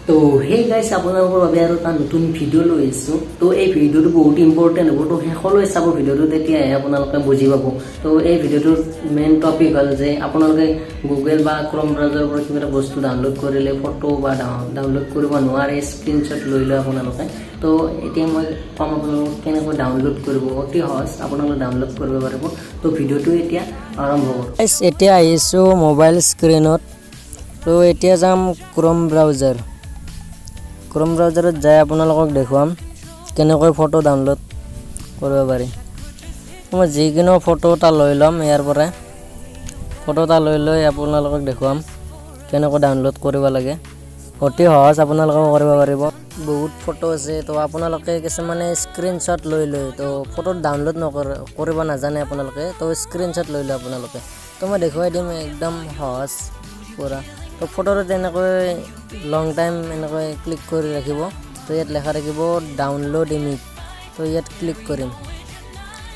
তো হে গাইছ আপোনালোকৰ বাবে আৰু এটা নতুন ভিডিঅ' লৈ আহিছোঁ। তো এই ভিডিঅ'টো বহুত ইম্পৰ্টেণ্ট হ'ব। তো শেষলৈ চাব ভিডিঅ'টো, তেতিয়াহে আপোনালোকে বুজি পাব। তো এই ভিডিঅ'টোৰ মেইন টপিক হ'ল যে আপোনালোকে গুগল বা ক্ৰম ব্ৰাউজাৰৰ পৰা কিবা এটা বস্তু ডাউনলোড কৰিলে ফটো বা ডাউনলোড কৰিব নোৱাৰে, স্ক্ৰীনশ্বট লৈ লয় আপোনালোকে। তো এতিয়া মই ক'ম আপোনালোকক কেনেকৈ ডাউনলোড কৰিব, অতি সহজ আপোনালোকে ডাউনলোড কৰিব পাৰিব। তো ভিডিঅ'টো এতিয়া আৰম্ভ কৰোঁ। এতিয়া আহিছোঁ মোবাইল স্ক্ৰীনত। তো এতিয়া যাম ক্ৰম ব্ৰাউজাৰ। ক্ৰম ব্ৰাউজাৰত যাই আপোনালোকক দেখুৱাম কেনেকৈ ফটো ডাউনলোড কৰিব পাৰি। মই যিকোনো ফটো এটা লৈ ল'ম, ইয়াৰ পৰাই ফটো এটা লৈ আপোনালোকক দেখুৱাম কেনেকৈ ডাউনলোড কৰিব লাগে। অতি সহজ, আপোনালোকেও কৰিব পাৰিব। বহুত ফটো আছে, তো আপোনালোকে কিছুমানে স্ক্ৰীনশ্বট লৈ লয়। তো ফটো ডাউনলোড কৰিব নাজানে আপোনালোকে, তো স্ক্ৰীনশ্বট লৈ লয় আপোনালোকে। তো মই দেখুৱাই দিম একদম সহজ পূৰা। তো ফটোটো তেনেকৈ লং টাইম এনেকৈ ক্লিক কৰি ৰাখিব। তো ইয়াত লেখা থাকিব ডাউনলোড ইমেজ। তো ইয়াত ক্লিক কৰিম,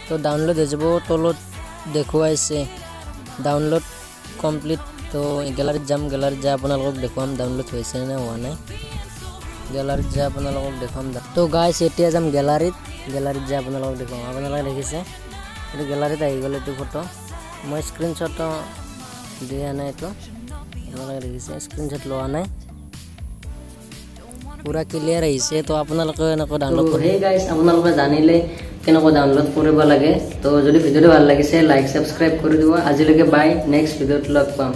তো ডাউনলোড হৈ যাব। তলত দেখুৱাইছে ডাউনলোড কমপ্লিট। তো গেলাৰীত যাম, গেলাৰীত যাই আপোনালোকক দেখুৱাম ডাউনলোড হৈছে নে হোৱা নাই। গেলাৰীত যাই আপোনালোকক দেখুৱাম। তো গাইছ এতিয়া যাম গেলাৰীত যাই আপোনালোকক দেখুৱাম। আপোনালোকে দেখিছে এইটো গেলাৰীত আহি গ'ল এইটো ফটো। মই স্ক্ৰীনশ্বটো দিয়া নাই, এইটো আপোনালোকে দেখিছে স্ক্ৰীনশ্বট লোৱা নাই, পূৰা ক্লিয়াৰ আহিছে। তো আপোনালোকে এনেকৈ ডাউনলোড কৰিব। সেই গাইছ আপোনালোকে জানিলে কেনেকৈ ডাউনলোড কৰিব লাগে। তো যদি ভিডিঅ'টো ভাল লাগিছে লাইক ছাবস্ক্ৰাইব কৰি দিব। আজিলৈকে বাই, নেক্সট ভিডিঅ'ত লগ পাম।